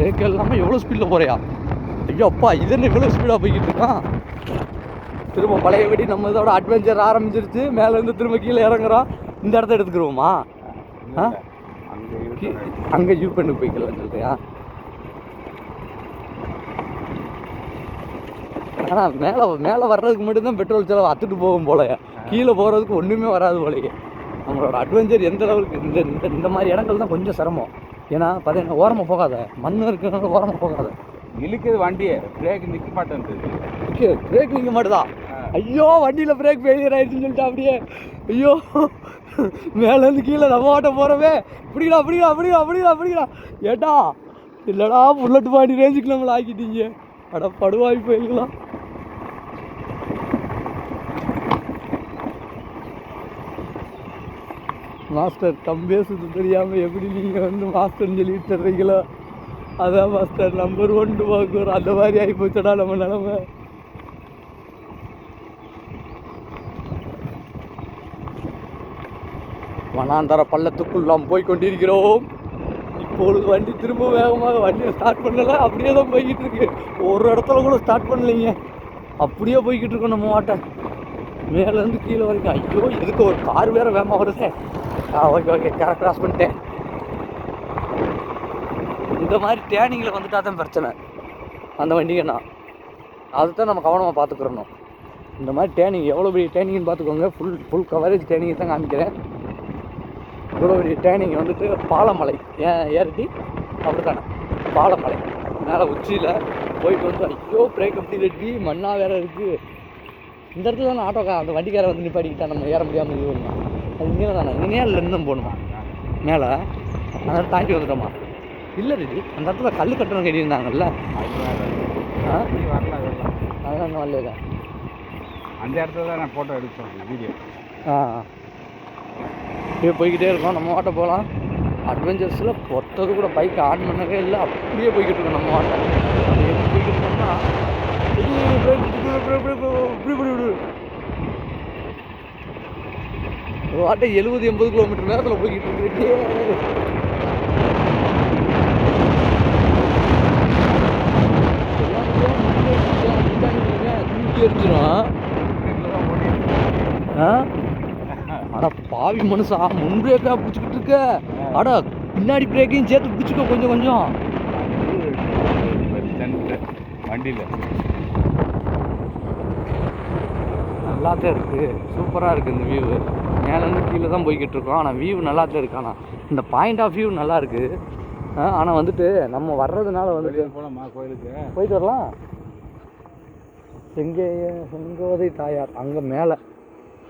Break இல்லாமல் எவ்வளோ ஸ்பீடில் போகிறியா? ஐயோ அப்பா, இது என்ன இவ்வளோ ஸ்பீடாக போய்கிட்டு இருக்கான்? திரும்ப பழையபடி நம்ம இதோட அட்வென்ச்சர் ஆரம்பிச்சிருச்சு. மேலேருந்து திரும்ப கீழே இறங்குறோம். இந்த இடத்த எடுத்துக்கிடுவோமா? அங்கே யூ பண்ணி போய்க்கலாம்னு சொல்றியா? ஆனால் மேலே வர்றதுக்கு மட்டும்தான் பெட்ரோல் செலவு அத்துட்டு போகும் போலையே. கீழே போகிறதுக்கு ஒன்றுமே வராது போலையே. நம்மளோட அட்வென்ச்சர் எந்த அளவுக்கு இந்த மாதிரி இடங்கள் தான் கொஞ்சம் சிரமம். ஏன்னா பார்த்தீங்கன்னா ஓரமாக போகாத, மண் இருக்கிறனால ஓரமாக போகாத. இழுக்குது வண்டியை, பிரேக் நிற்க மாட்டேன். பிரேக் நிற்க மாட்டேதா? ஐயோ, வண்டியில் பிரேக் ஃபெயிலியர் ஆயிடுச்சுன்னு சொல்லிட்டு அப்படியே ஐயோ மேலேருந்து கீழே நம்ம ஓட்ட போகிறவே. பிடிக்கலாம் ஏட்டா இல்லைடா, புல்லட் பாடி ரேஞ்சுக்கு நம்மளை ஆக்கிட்டீங்க. அட படுவாய் போயிருக்கலாம். மாஸ்டர் பேசுறது தெரியாமல் எப்படி நீங்கள் வந்து மாஸ்டர்னு சொல்லிட்டு தர்றீங்களோ, அதான் மாஸ்டர் நம்பர் 1 பார்க்குறோம். அந்த மாதிரி ஆகி போச்சடா நம்ம நிலமை. வனாந்தர பள்ளத்துக்குள் நாம் போய்கொண்டிருக்கிறோம். இப்பொழுது வண்டி திரும்ப வேகமாக வண்டியை ஸ்டார்ட் பண்ணலை, அப்படியே தான் போய்கிட்டு இருக்கு. ஒரு இடத்துல கூட ஸ்டார்ட் பண்ணலைங்க, அப்படியே போய்கிட்டு இருக்கோம் நம்ம மாட்டை மேலேருந்து கீழே வரைக்கும். ஐயோ, எதுக்கு ஒரு கார் வேறு வேகமாக வருது. ஓகே கரெக்ட் கிராஸ் பண்ணிட்டேன். இந்த மாதிரி டேர்னிங்கில் வந்துட்டா தான் பிரச்சனை அந்த வண்டிங்கன்னா. அதுதான் நம்ம கவனமாக பார்த்துக்கிறணும். இந்த மாதிரி டேர்னிங் எவ்வளோ பெரிய டேர்னிங்னு பார்த்துக்கோங்க. ஃபுல் கவரேஜ் டேர்னிங்கை தான் காமிக்கிறேன். இவ்வளோ பெரிய டேர்னிங் வந்துட்டு பாலமலை ஏறிட்டி அப்படி தானே பாலமலை மேலே உச்சியில் போயிட்டு வந்து ஐயோ பிரேக் எப்படி ரெட்டி மண்ணாக வேறு இருக்குது. இந்த இடத்துல தானே ஆட்டோக்கா அந்த வண்டிக்காரை வந்து நிப்பாட்டிக்கிட்டா நம்ம ஏற முடியாமல் இது பண்ணலாம். அது இங்கே தானே இங்கே இருந்தும் போகணுமா மேலே? அந்த தாண்டி வந்துட்டோமா? இல்லை ரெடி, அந்த இடத்துல கல் கட்டணம் கட்டியிருந்தாங்கல்ல, அதெல்லாம் வரலையா? அந்த இடத்துல தான் நான் ஃபோட்டோ எடுத்து வீடியோ. இப்படியே போய்கிட்டே இருக்கோம். நம்ம வாட்டை போகலாம். அட்வென்ச்சர்ஸில் பொறுத்தது கூட பைக் ஆன் பண்ணவே இல்லை, அப்படியே போய்கிட்டு இருக்கோம் நம்ம வாட்டை. அது எப்படி போய்கிட்டு இருக்கோம்னா ஒரு வாட்டை 70-80 கிலோமீட்டர் நேரத்தில் போய்கிட்டு இருக்கு. தூக்கி எரிஞ்சிடும். அட பாவி மனுஷா, முன் பிரேக்கா பிடிச்சிக்கிட்டு இருக்க. அட பின்னாடி பிரேக்கையும் சேர்த்து பிடிச்சிக்கோ கொஞ்சம் கொஞ்சம். வண்டியில் நல்லாத்தான் இருக்குது, சூப்பராக இருக்குது இந்த வியூவு. மேலேருந்து கீழே தான் போய்கிட்டு இருக்கோம், ஆனால் வியூ நல்லாத்தான் இருக்கு. ஆனால் இந்த பாயிண்ட் ஆஃப் வியூ நல்லா இருக்குது. ஆனால் வந்துட்டு நம்ம வர்றதுனால வந்துட்டு போகலாமா கோயிலுக்கு? போயிட்டு வரலாம். செங்கோதை தாயார் அங்கே மேலே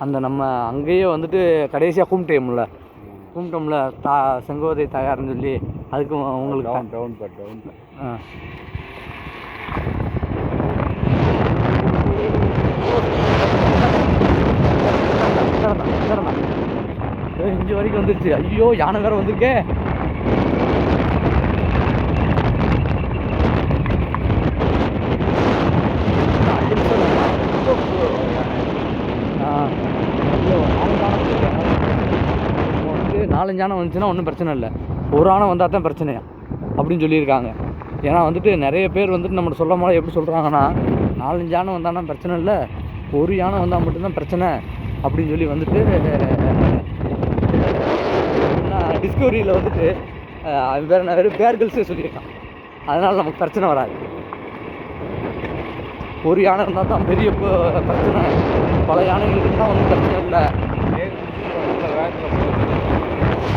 அந்த நம்ம அங்கேயே வந்துட்டு கடைசியாக கும்பிட்டோம்ல செங்கோதை தாயார்னு சொல்லி, அதுக்கு உங்களுக்கு டவுன் இங்கே வரைக்கும் வந்துருச்சு. ஐயோ, யானை வேற வந்திருக்கே. நாலஞ்சு யானை வந்துச்சுன்னா ஒன்றும் பிரச்சனை இல்லை, ஒரு யானை வந்தால் தான் பிரச்சனையா அப்படின்னு சொல்லியிருக்காங்க. ஏன்னா வந்துட்டு நிறைய பேர் வந்துட்டு நம்ம சொல்ல மாதிரி எப்படி சொல்கிறாங்கன்னா, 4-5 யானை வந்தான்னா பிரச்சனை இல்லை, ஒரு யானை வந்தால் மட்டும்தான் பிரச்சனை அப்படின்னு சொல்லி வந்துட்டு டிஸ்கவரியில் வந்துட்டு வேறு பேர் கேர்ள்ஸே சொல்லியிருக்கான். அதனால் நமக்கு பிரச்சனை வராது. ஒரு யானை இருந்தால் தான் பெரிய பிரச்சனை, பல யானைகளுக்கு தான் ஒன்றும் பிரச்சனை இல்லை.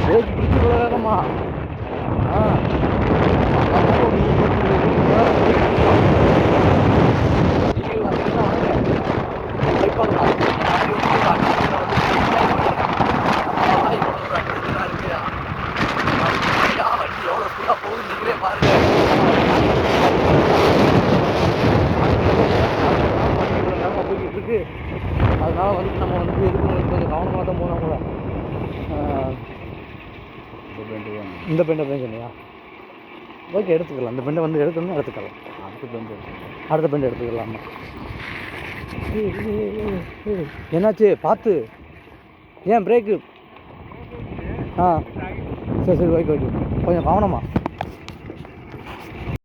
பிரேக் பிடிச்சி இவ்வளோ வேகமா? அதனால வந்துட்டு நம்ம வந்துட்டு எதுக்கு கொஞ்சம் கவனமாக தான் போனால் கூட. இந்த பெண்டை தான் சொன்னியா? ஓகே, எடுத்துக்கலாம். இந்த பெண்டை வந்து எடுக்கணும்னு எடுத்துக்கலாம். அடுத்த பெண்டை எடுத்துக்கலாமா? என்னாச்சு பார்த்து? ஏன் பிரேக்கு? சரி ஓகே கொஞ்சம் கவனமா.